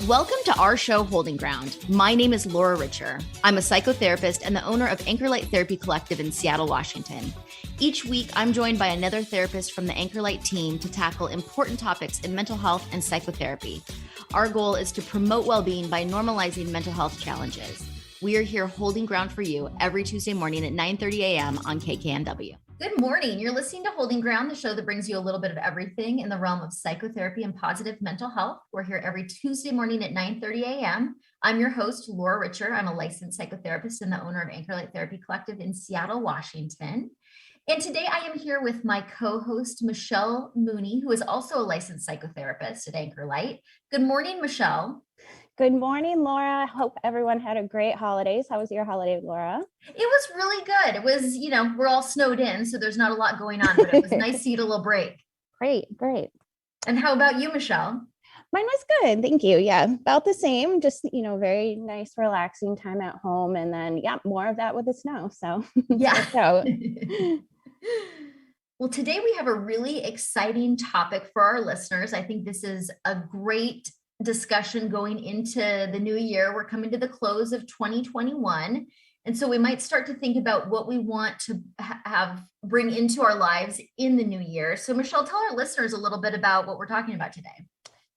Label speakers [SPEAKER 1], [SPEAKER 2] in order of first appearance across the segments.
[SPEAKER 1] Welcome to our show, Holding Ground. My name is Laura Richer. I'm a psychotherapist and the owner of Anchor Light Therapy Collective in Seattle, Washington. Each week, I'm joined by another therapist from the Anchor Light team to tackle important topics in mental health and psychotherapy. Our goal is to promote well-being by normalizing mental health challenges. We are here holding ground for you every Tuesday morning at 9:30 a.m. on KKNW. Good morning. You're listening to Holding Ground, the show that brings you a little bit of everything in the realm of psychotherapy and positive mental health. We're here every Tuesday morning at 9:30 a.m. I'm your host, Laura Richer. I'm a licensed psychotherapist and the owner of Anchor Light Therapy Collective in Seattle, Washington. And today I am here with my co-host, Michelle Mooney, who is also a licensed psychotherapist at Anchor Light. Good morning, Michelle.
[SPEAKER 2] Good morning, Laura. I hope everyone had a great holidays. How was your holiday, Laura?
[SPEAKER 1] It was really good. It was, we're all snowed in, so there's not a lot going on, but it was nice to get a little break.
[SPEAKER 2] Great.
[SPEAKER 1] And how about you, Michelle?
[SPEAKER 2] Mine was good. Thank you. Yeah, about the same. Just, very nice, relaxing time at home. And then, more of that with the snow. So,
[SPEAKER 1] yeah. Well, today we have a really exciting topic for our listeners. I think this is a great discussion going into the new year. We're coming to the close of 2021. And so we might start to think about what we want to bring into our lives in the new year. So Michelle, tell our listeners a little bit about what we're talking about today.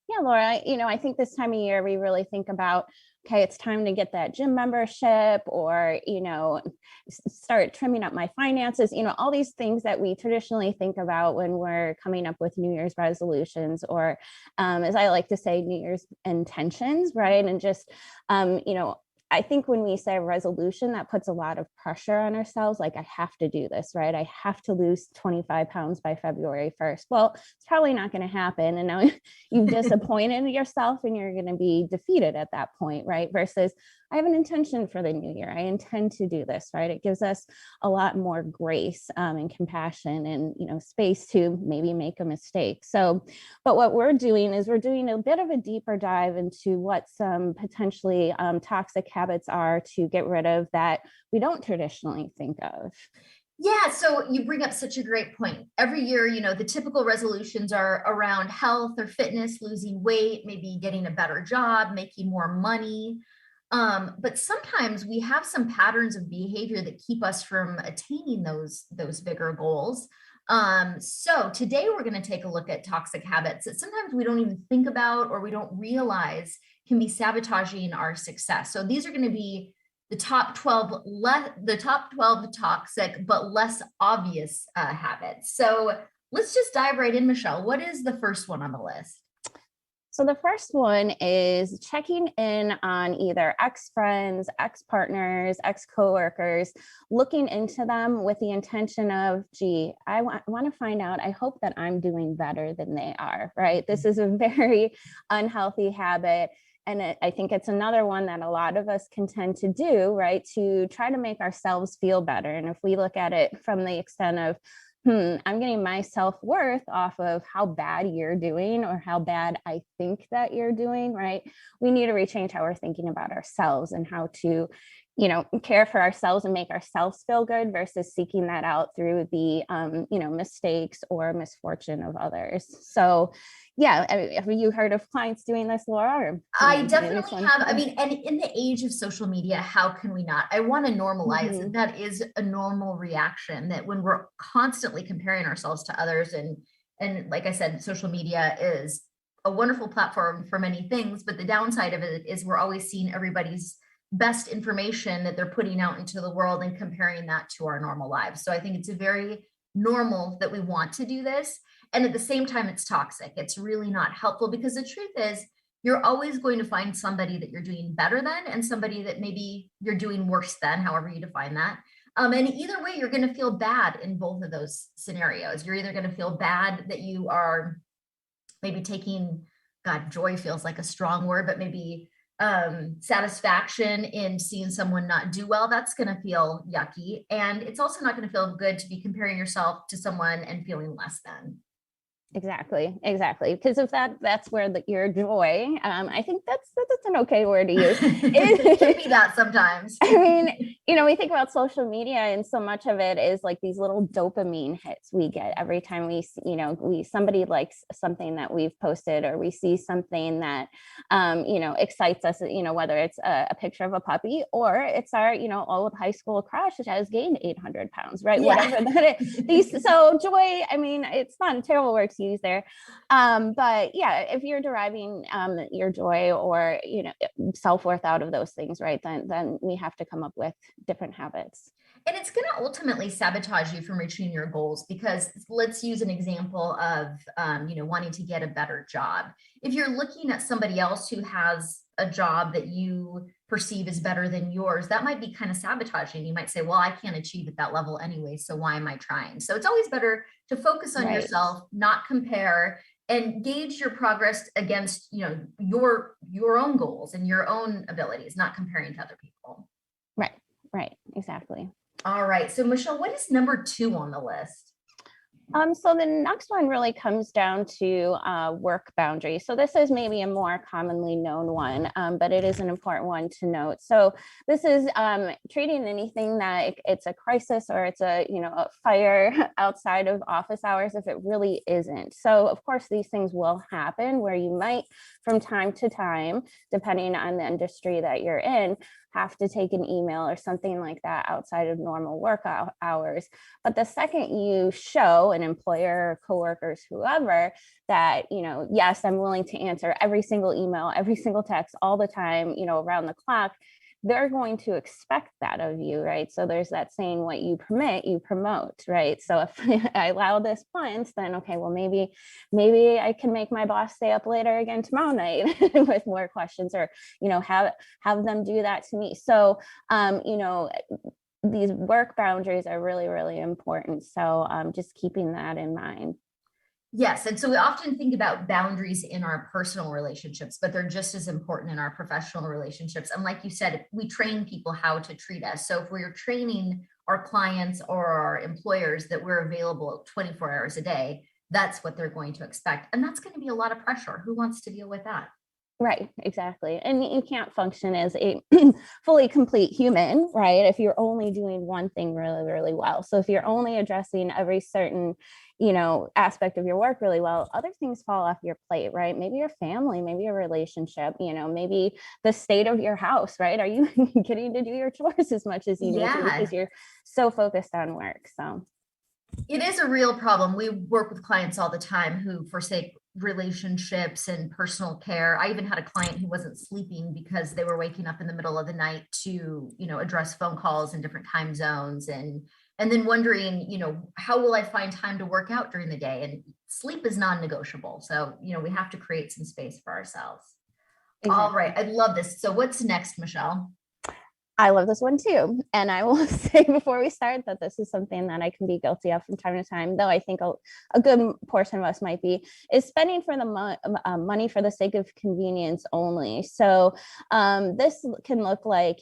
[SPEAKER 2] Yeah, Laura, I think this time of year, we really think about, okay, it's time to get that gym membership or, start trimming up my finances, all these things that we traditionally think about when we're coming up with New Year's resolutions or, as I like to say, New Year's intentions, right? And just, I think when we say resolution, that puts a lot of pressure on ourselves. Like, I have to do this, right? I have to lose 25 pounds by February 1st. Well, it's probably not going to happen. And now you've disappointed yourself and you're going to be defeated at that point, right? Versus I have an intention for the new year. I intend to do this, right? It gives us a lot more grace and compassion and, space to maybe make a mistake. So, but what we're doing is we're doing a bit of a deeper dive into what some potentially toxic habits are to get rid of that we don't traditionally think of.
[SPEAKER 1] Yeah, so you bring up such a great point. Every year, the typical resolutions are around health or fitness, losing weight, maybe getting a better job, making more money. But sometimes we have some patterns of behavior that keep us from attaining those bigger goals. So today we're going to take a look at toxic habits that sometimes we don't even think about or we don't realize can be sabotaging our success. So these are going to be the top 12 toxic but less obvious habits. So let's just dive right in, Michelle. What is the first one on the list?
[SPEAKER 2] So the first one is checking in on either ex-friends, ex-partners, ex-coworkers, looking into them with the intention of, I want to find out, I hope that I'm doing better than they are, right? This is a very unhealthy habit. And I think it's another one that a lot of us can tend to do, right? To try to make ourselves feel better. And if we look at it from the extent of, I'm getting my self-worth off of how bad you're doing or how bad I think that you're doing, right? We need to rechange how we're thinking about ourselves and how to, care for ourselves and make ourselves feel good versus seeking that out through the, mistakes or misfortune of others. So, have you heard of clients doing this, Laura?
[SPEAKER 1] I definitely have. I mean, and in the age of social media, how can we not? I want to normalize it. That is a normal reaction, that when we're constantly comparing ourselves to others, and like I said, social media is a wonderful platform for many things, but the downside of it is we're always seeing everybody's best information that they're putting out into the world and comparing that to our normal lives. So I think it's a very normal that we want to do this. And at the same time, it's toxic. It's really not helpful because the truth is you're always going to find somebody that you're doing better than and somebody that maybe you're doing worse than, however you define that. And either way, you're going to feel bad in both of those scenarios. You're either going to feel bad that you are maybe taking, joy feels like a strong word, but maybe satisfaction in seeing someone not do well. That's going to feel yucky. And it's also not going to feel good to be comparing yourself to someone and feeling less than.
[SPEAKER 2] Exactly. Because if that's where your joy, I think that's an okay word to use.
[SPEAKER 1] It can be that sometimes.
[SPEAKER 2] I mean, we think about social media, and so much of it is like these little dopamine hits we get every time somebody likes something that we've posted, or we see something that excites us, whether it's a picture of a puppy, or it's our old high school crush that has gained 800 pounds, right?
[SPEAKER 1] Yeah.
[SPEAKER 2] Whatever that is. So joy, I mean, it's not a terrible word to use there, but yeah, if you're deriving your joy or self-worth out of those things, right, then we have to come up with different habits.
[SPEAKER 1] And it's going to ultimately sabotage you from reaching your goals, because let's use an example of, wanting to get a better job. If you're looking at somebody else who has a job that you perceive as better than yours, that might be kind of sabotaging. You might say, well, I can't achieve at that level anyway, so why am I trying? So it's always better to focus on yourself, not compare, and gauge your progress against, your own goals and your own abilities, not comparing to other people.
[SPEAKER 2] Right. Exactly.
[SPEAKER 1] All right. So Michelle, what is number 2 on the list?
[SPEAKER 2] So the next one really comes down to work boundaries. So this is maybe a more commonly known one, but it is an important one to note. So this is treating anything that it's a crisis, or it's a fire outside of office hours if it really isn't. So of course these things will happen where you might, from time to time, depending on the industry that you're in, have to take an email or something like that outside of normal work hours. But the second you show an employer or coworkers, whoever, that, yes, I'm willing to answer every single email, every single text all the time, around the clock, they're going to expect that of you, right? So there's that saying, what you permit, you promote, right? So if I allow this once, then okay, well, maybe I can make my boss stay up later again tomorrow night with more questions, or have them do that to me. So these work boundaries are really, really important. So just keeping that in mind.
[SPEAKER 1] Yes. And so we often think about boundaries in our personal relationships, but they're just as important in our professional relationships. And like you said, we train people how to treat us. So if we're training our clients or our employers that we're available 24 hours a day, that's what they're going to expect. And that's going to be a lot of pressure. Who wants to deal with that?
[SPEAKER 2] Right, exactly. And you can't function as a fully complete human, right, if you're only doing one thing really, really well. So if you're only addressing every certain, aspect of your work really well, other things fall off your plate, right? Maybe your family, maybe your relationship, maybe the state of your house, right? Are you getting to do your chores as much as you need to because you're so focused on work? So
[SPEAKER 1] it is a real problem. We work with clients all the time who forsake relationships and personal care. I even had a client who wasn't sleeping because they were waking up in the middle of the night to, address phone calls in different time zones, and then wondering, how will I find time to work out during the day? And sleep is non-negotiable. So, we have to create some space for ourselves. Exactly. All right. I love this. So what's next, Michelle?
[SPEAKER 2] I love this one too. And I will say before we start that this is something that I can be guilty of from time to time, though I think a good portion of us might be, is spending for the money for the sake of convenience only. So this can look like,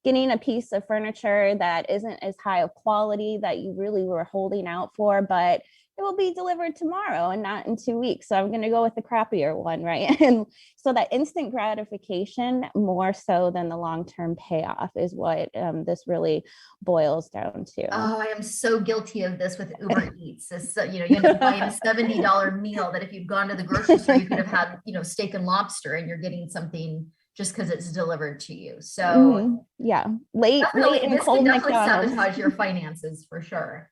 [SPEAKER 2] getting a piece of furniture that isn't as high of quality that you really were holding out for, but it will be delivered tomorrow and not in 2 weeks. So I'm going to go with the crappier one, right? And so that instant gratification, more so than the long-term payoff, is what this really boils down to.
[SPEAKER 1] Oh, I am so guilty of this with Uber Eats. This, you end up buying a $70 meal that if you'd gone to the grocery store, you could have had, steak and lobster, and you're getting something just because it's delivered to you. So
[SPEAKER 2] yeah, late and cold McDonald's.
[SPEAKER 1] Sabotage your finances for sure.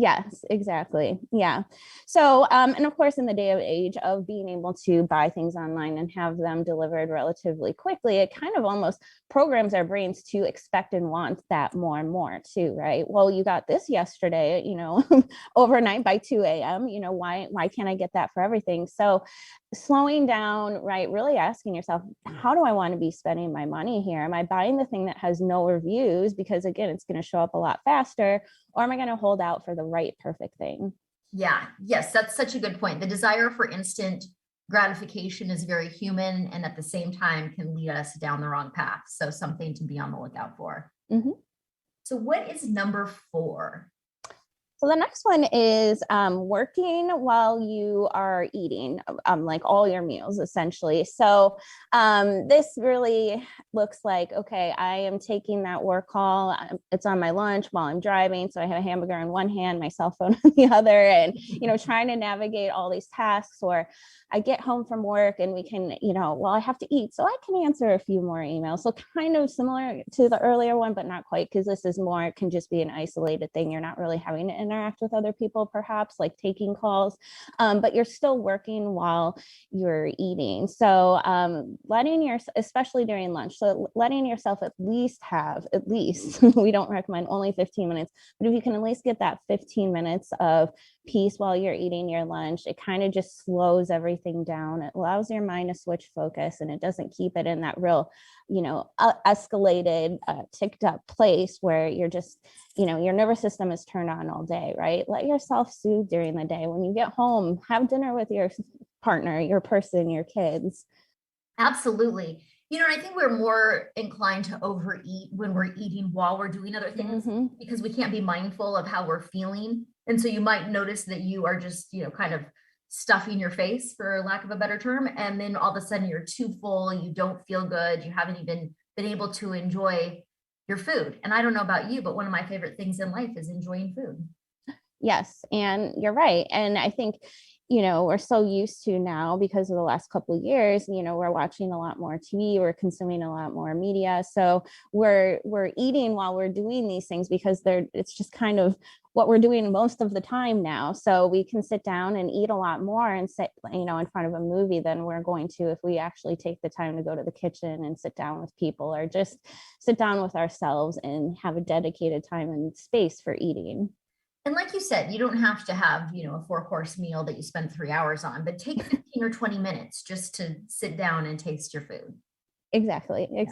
[SPEAKER 2] Yes, exactly. Yeah. So, and of course, in the day of age of being able to buy things online and have them delivered relatively quickly, it kind of almost programs our brains to expect and want that more and more too, right? Well, you got this yesterday, overnight by 2 a.m., why can't I get that for everything? So slowing down, right? Really asking yourself, how do I want to be spending my money here? Am I buying the thing that has no reviews because, again, it's going to show up a lot faster? Or am I going to hold out for the right perfect thing?
[SPEAKER 1] Yeah. Yes. That's such a good point. The desire for instant gratification is very human, and at the same time can lead us down the wrong path. So something to be on the lookout for.
[SPEAKER 2] Mm-hmm.
[SPEAKER 1] So what is number 4?
[SPEAKER 2] So the next one is working while you are eating, like all your meals essentially. So this really looks like, okay, I am taking that work call. It's on my lunch while I'm driving. So I have a hamburger in one hand, my cell phone in the other, and, trying to navigate all these tasks. Or I get home from work and we can, well, I have to eat, so I can answer a few more emails. So kind of similar to the earlier one, but not quite, because this is more, it can just be an isolated thing. You're not really having to interact with other people, perhaps like taking calls, but you're still working while you're eating. So letting yourself, especially during lunch, so letting yourself at least, we don't recommend only 15 minutes, but if you can at least get that 15 minutes of peace while you're eating your lunch, it kind of just slows everything down. It allows your mind to switch focus, and it doesn't keep it in that real, escalated, ticked up place where you're just, your nervous system is turned on all day, right? Let yourself soothe during the day. When you get home, have dinner with your partner, your person, your kids.
[SPEAKER 1] Absolutely. And I think we're more inclined to overeat when we're eating while we're doing other things, because we can't be mindful of how we're feeling. And so you might notice that you are just, kind of stuffing your face, for lack of a better term. And then all of a sudden you're too full, you don't feel good, you haven't even been able to enjoy your food. And I don't know about you, but one of my favorite things in life is enjoying food.
[SPEAKER 2] Yes. And you're right. And I think, we're so used to now, because of the last couple of years, we're watching a lot more TV, we're consuming a lot more media. So we're eating while we're doing these things, because it's just kind of what we're doing most of the time now. So we can sit down and eat a lot more and sit, in front of a movie than we're going to if we actually take the time to go to the kitchen and sit down with people, or just sit down with ourselves and have a dedicated time and space for eating.
[SPEAKER 1] And like you said, you don't have to have, a 4-course meal that you spend 3 hours on, but take 15 or 20 minutes just to sit down and taste your food.
[SPEAKER 2] Exactly.
[SPEAKER 1] Yeah.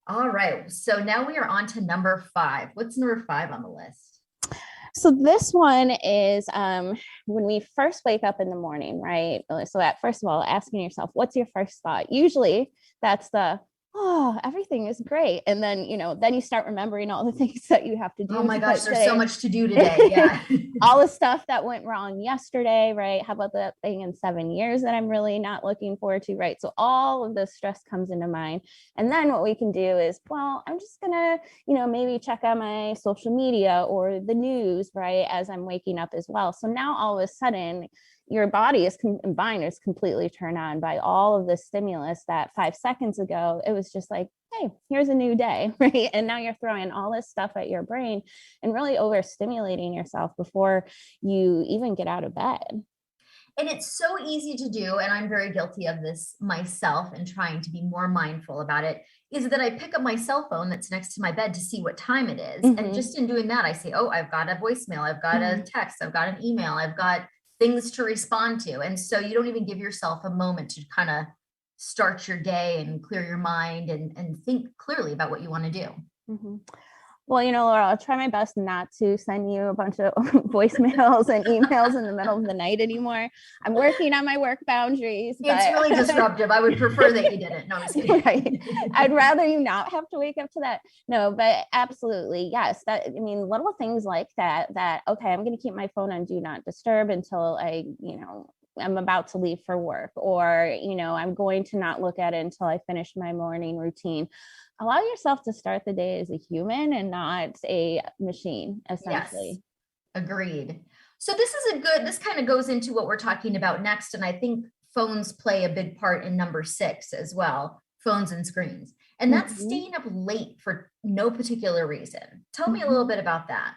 [SPEAKER 1] All right. So now we are on to number 5. What's number 5 on the list?
[SPEAKER 2] So this one is when we first wake up in the morning, right? So first of all, asking yourself, what's your first thought? Usually that's oh, everything is great. And then, then you start remembering all the things that you have to do.
[SPEAKER 1] Oh my gosh, there's so much to do today. Yeah.
[SPEAKER 2] All the stuff that went wrong yesterday, right? How about that thing in 7 years that I'm really not looking forward to, right? So all of the stress comes into mind. And then what we can do is, well, I'm just gonna, maybe check out my social media or the news, right? As I'm waking up as well. So now all of a sudden, your body is combined, is completely turned on by all of the stimulus that 5 seconds ago, it was just like, hey, here's a new day, right? And now you're throwing all this stuff at your brain and really overstimulating yourself before you even get out of bed.
[SPEAKER 1] And it's so easy to do, and I'm very guilty of this myself and trying to be more mindful about it, is that I pick up my cell phone that's next to my bed to see what time it is. And just in doing that, I say, oh, I've got a voicemail, I've got a text, I've got an email, I've got things to respond to. And so you don't even give yourself a moment to kind of start your day and clear your mind and think clearly about what you want to do.
[SPEAKER 2] Well, Laura, I'll try my best not to send you a bunch of voicemails and emails in the middle of the night anymore. I'm working on my work boundaries.
[SPEAKER 1] It's really disruptive. I would prefer that you didn't. No, I'm just kidding.
[SPEAKER 2] Right. I'd rather you not have to wake up to that. No, but absolutely. Yes. Little things like that, okay, I'm going to keep my phone on do not disturb until I'm about to leave for work, or, I'm going to not look at it until I finish my morning routine. Allow yourself to start the day as a human and not a machine, essentially.
[SPEAKER 1] Yes, agreed. So this kind of goes into what we're talking about next. And I think phones play a big part in number 6 as well, phones and screens. And that's staying up late for no particular reason. Tell me a little bit about that.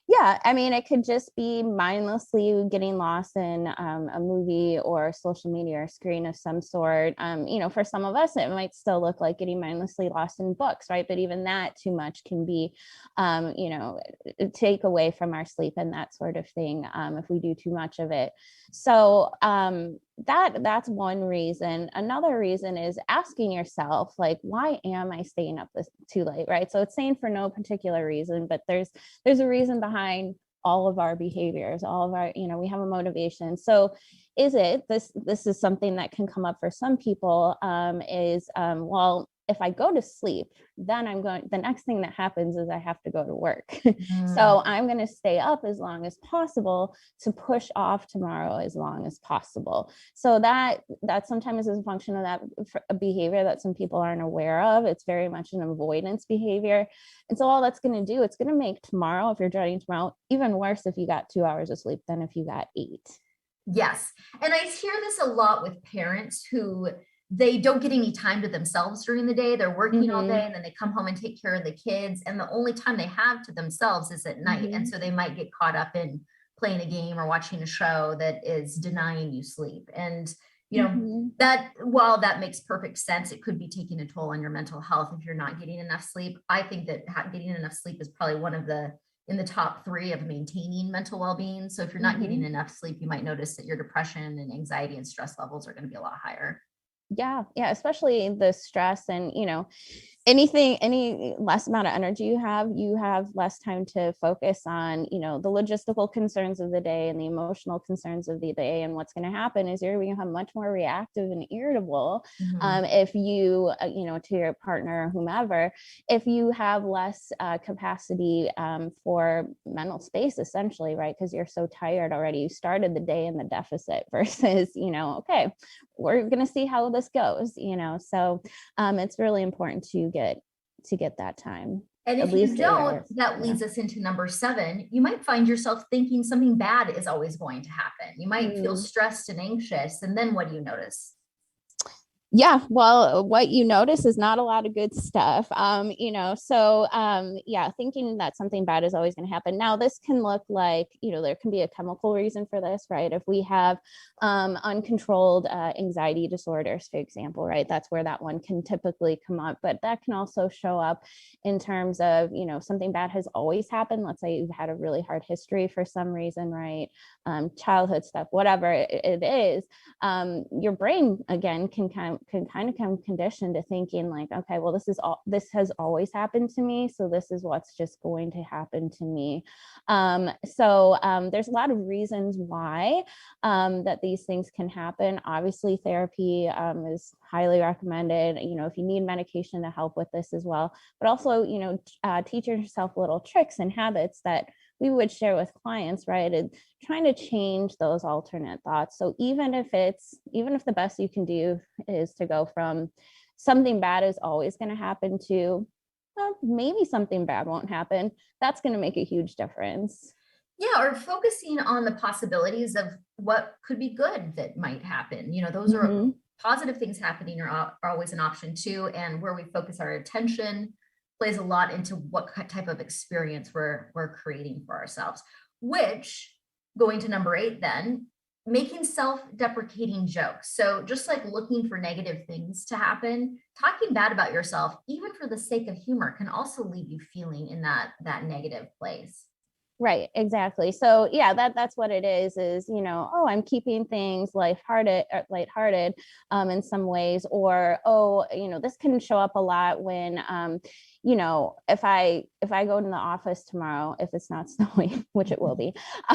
[SPEAKER 2] Yeah, it could just be mindlessly getting lost in a movie or social media or screen of some sort. For some of us, it might still look like getting mindlessly lost in books, right? But even that too much can be, take away from our sleep and that sort of thing if we do too much of it. So that's one reason. Another reason is asking yourself, like, why am I staying up this too late, right? So it's saying for no particular reason, but there's a reason behind all of our behaviors, all of our, we have a motivation. So is it this is something that can come up for some people, well, if I go to sleep, then the next thing that happens is I have to go to work.
[SPEAKER 1] Mm.
[SPEAKER 2] So I'm going to stay up as long as possible to push off tomorrow as long as possible. So that sometimes is a function of that behavior that some people aren't aware of. It's very much an avoidance behavior. And so all that's going to do, it's going to make tomorrow, if you're dreading tomorrow, even worse if you got 2 hours of sleep than if you got 8.
[SPEAKER 1] Yes. And I hear this a lot with parents who they don't get any time to themselves during the day. They're working all day and then they come home and take care of the kids. And the only time they have to themselves is at night. And so they might get caught up in playing a game or watching a show that is denying you sleep. And, you know, that while that makes perfect sense, it could be taking a toll on your mental health if you're not getting enough sleep. I think that getting enough sleep is probably one of in the top 3 of maintaining mental well-being. So if you're not getting enough sleep, you might notice that your depression and anxiety and stress levels are going to be a lot higher.
[SPEAKER 2] Yeah, especially the stress and, any less amount of energy you have less time to focus on, the logistical concerns of the day and the emotional concerns of the day. And what's going to happen is you're going to become much more reactive and irritable if you, to your partner or whomever, if you have less capacity for mental space, essentially, right? Because you're so tired already. You started the day in the deficit versus, okay, we're going to see how this goes, so it's really important to get that time.
[SPEAKER 1] And if you don't, that leads us into number 7. You might find yourself thinking something bad is always going to happen. You might feel stressed and anxious. And then what do you notice?
[SPEAKER 2] Yeah, well, what you notice is not a lot of good stuff. Thinking that something bad is always going to happen. Now, this can look like, there can be a chemical reason for this, right? If we have uncontrolled anxiety disorders, for example, right? That's where that one can typically come up. But that can also show up in terms of, something bad has always happened. Let's say you've had a really hard history for some reason, right? Childhood stuff, whatever it is, your brain, again, can kind of come conditioned to thinking like, okay, well, this has always happened to me, so this is what's just going to happen to me. There's a lot of reasons why that these things can happen. Obviously, therapy is highly recommended, if you need medication to help with this as well, but also, teach yourself little tricks and habits that we would share with clients, right? And trying to change those alternate thoughts. So even if the best you can do is to go from something bad is always going to happen to, well, maybe something bad won't happen, that's going to make a huge difference.
[SPEAKER 1] Yeah, or focusing on the possibilities of what could be good that might happen. Those are positive things happening are always an option too. And where we focus our attention plays a lot into what type of experience we're creating for ourselves, which, going to number 8 then, making self-deprecating jokes. So just like looking for negative things to happen, talking bad about yourself, even for the sake of humor, can also leave you feeling in that negative place.
[SPEAKER 2] Right, exactly. So yeah, that's what it is, I'm keeping things lighthearted in some ways, or, this can show up a lot when, if I go into the office tomorrow, if it's not snowing, which it will be,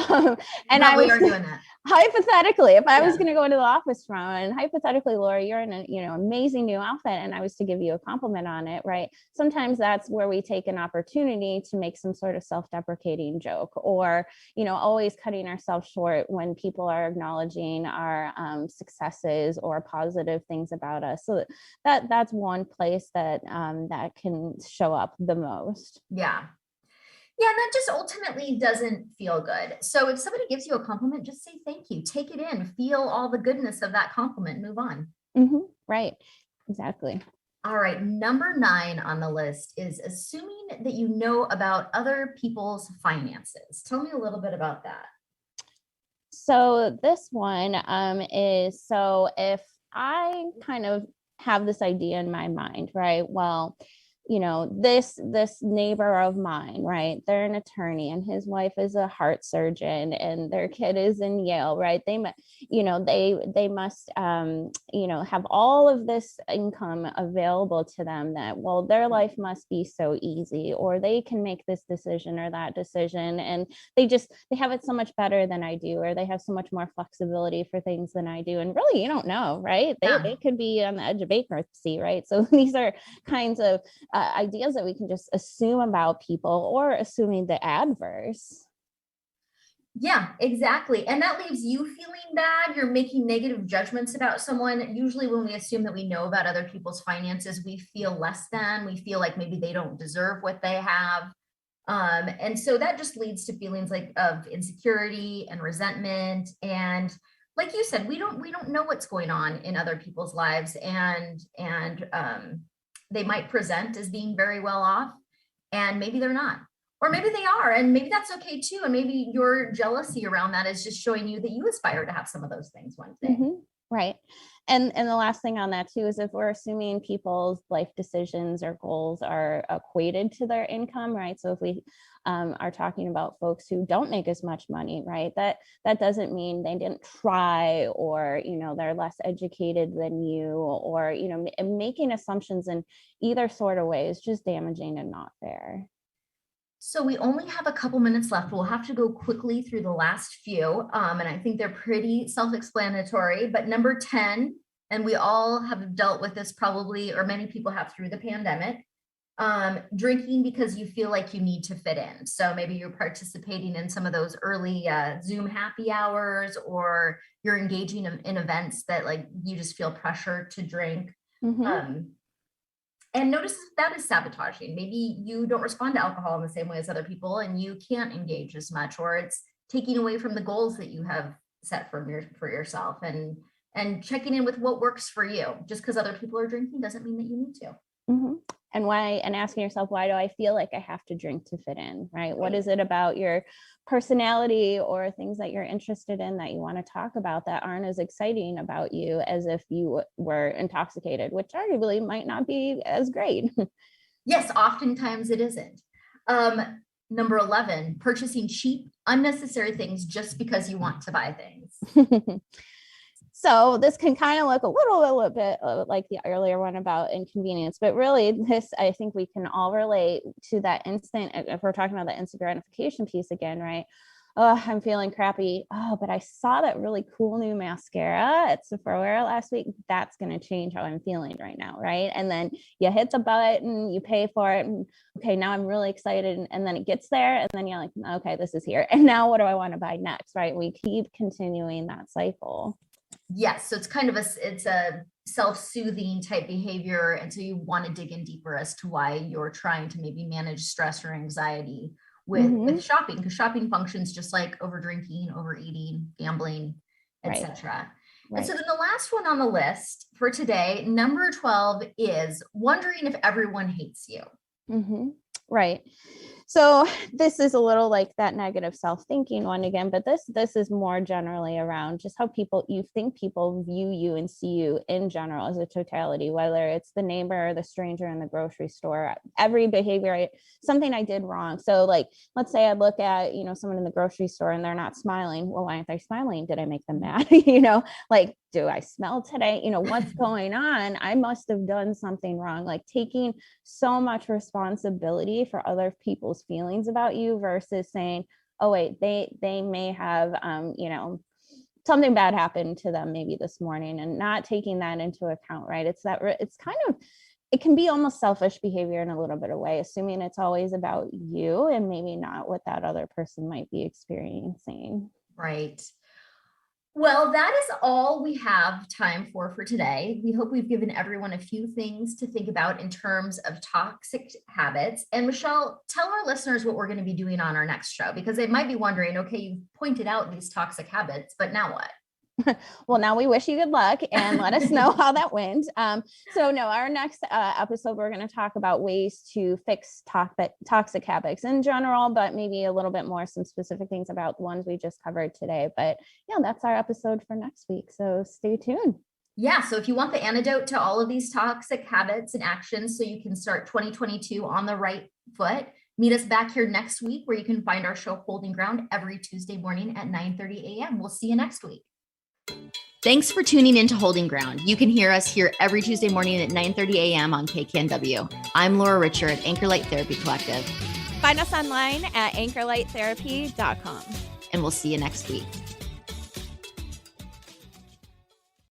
[SPEAKER 2] and I was doing that. Hypothetically, if I was going to go into the office tomorrow, and hypothetically, Laura, you're in a amazing new outfit, and I was to give you a compliment on it, right? Sometimes that's where we take an opportunity to make some sort of self-deprecating joke, or always cutting ourselves short when people are acknowledging our successes or positive things about us. So that's one place that that can show up the most.
[SPEAKER 1] Yeah, and that just ultimately doesn't feel good. So if somebody gives you a compliment, just say thank you, take it in, feel all the goodness of that compliment, move on.
[SPEAKER 2] Right, exactly.
[SPEAKER 1] All right, number 9 on the list is assuming that you know about other people's finances. Tell me a little bit about that.
[SPEAKER 2] So this one is, so if I kind of have this idea in my mind, right? Well, this neighbor of mine, right? They're an attorney and his wife is a heart surgeon and their kid is in Yale, right? They must have all of this income available to them, that, well, their life must be so easy, or they can make this decision or that decision, and they have it so much better than I do, or they have so much more flexibility for things than I do. And really, you don't know, right? They could be on the edge of bankruptcy, right? So these are kinds of ideas that we can just assume about people, or assuming the adverse.
[SPEAKER 1] Yeah, exactly. And that leaves you feeling bad. You're making negative judgments about someone. Usually when we assume that we know about other people's finances, we feel less than, we feel like maybe they don't deserve what they have. And so that just leads to feelings of insecurity and resentment. And like you said, we don't know what's going on in other people's lives. And they might present as being very well off, and maybe they're not, or maybe they are, and maybe that's okay too. And maybe your jealousy around that is just showing you that you aspire to have some of those things one day.
[SPEAKER 2] Mm-hmm. Right. And the last thing on that too is, if we're assuming people's life decisions or goals are equated to their income, right? So if we are talking about folks who don't make as much money, right? That doesn't mean they didn't try, or, they're less educated than you, or, making assumptions in either sort of way is just damaging and not fair.
[SPEAKER 1] So we only have a couple minutes left. We'll have to go quickly through the last few. And I think they're pretty self-explanatory, but number 10, and we all have dealt with this probably, or many people have through the pandemic, drinking because you feel like you need to fit in. So maybe you're participating in some of those early Zoom happy hours, or you're engaging in events that like you just feel pressure to drink.
[SPEAKER 2] Mm-hmm.
[SPEAKER 1] And notice that is sabotaging. Maybe you don't respond to alcohol in the same way as other people, and you can't engage as much, or it's taking away from the goals that you have set for yourself, and checking in with what works for you. Just because other people are drinking doesn't mean that you need to.
[SPEAKER 2] Mm-hmm. And asking yourself, why do I feel like I have to drink to fit in, right? What is it about your personality or things that you're interested in that you want to talk about that aren't as exciting about you as if you were intoxicated, which arguably might not be as great?
[SPEAKER 1] Yes, oftentimes it isn't. Number 11, purchasing cheap, unnecessary things just because you want to buy things.
[SPEAKER 2] So this can kind of look a little bit like the earlier one about inconvenience, but really this, I think we can all relate to that instant, if we're talking about the instant gratification piece again, right? Oh, I'm feeling crappy. Oh, but I saw that really cool new mascara at Sephora last week. That's going to change how I'm feeling right now, right? And then you hit the button, you pay for it, and okay, now I'm really excited. And then it gets there, and then you're like, okay, this is here. And now what do I want to buy next, right? We keep continuing that cycle.
[SPEAKER 1] Yes, so it's kind of it's a self-soothing type behavior, and so you want to dig in deeper as to why you're trying to maybe manage stress or anxiety with shopping, because shopping functions just like over drinking, overeating, gambling, etc. Right. And so then the last one on the list for today, number 12, is wondering if everyone hates you.
[SPEAKER 2] Mm-hmm. Right. So this is a little like that negative self-thinking one again, but this is more generally around just how you think people view you and see you in general as a totality, whether it's the neighbor or the stranger in the grocery store, every behavior, something I did wrong. So like, let's say I look at, someone in the grocery store and they're not smiling. Well, why aren't they smiling? Did I make them mad? Like, do I smell today? What's going on? I must have done something wrong. Like taking so much responsibility for other people's feelings about you versus saying, oh wait, they may have something bad happened to them maybe this morning, and not taking that into account, right? It can be almost selfish behavior in a little bit of way, assuming it's always about you and maybe not what that other person might be experiencing.
[SPEAKER 1] Right. Well, that is all we have time for today. We hope we've given everyone a few things to think about in terms of toxic habits. And Michelle, tell our listeners what we're going to be doing on our next show, because they might be wondering, okay, you pointed out these toxic habits, but now what?
[SPEAKER 2] Well, now we wish you good luck and let us know how that went. So no, our next episode, we're going to talk about ways to fix toxic habits in general, but maybe a little bit more some specific things about the ones we just covered today. But yeah, that's our episode for next week. So stay tuned.
[SPEAKER 1] Yeah. So if you want the antidote to all of these toxic habits and actions so you can start 2022 on the right foot, meet us back here next week where you can find our show Holding Ground every Tuesday morning at 9:30 a.m. We'll see you next week. Thanks for tuning in to Holding Ground. You can hear us here every Tuesday morning at 9:30 a.m. on KKNW. I'm Laura Richer at Anchorlight Therapy Collective.
[SPEAKER 2] Find us online at anchorlighttherapy.com.
[SPEAKER 1] And we'll see you next week.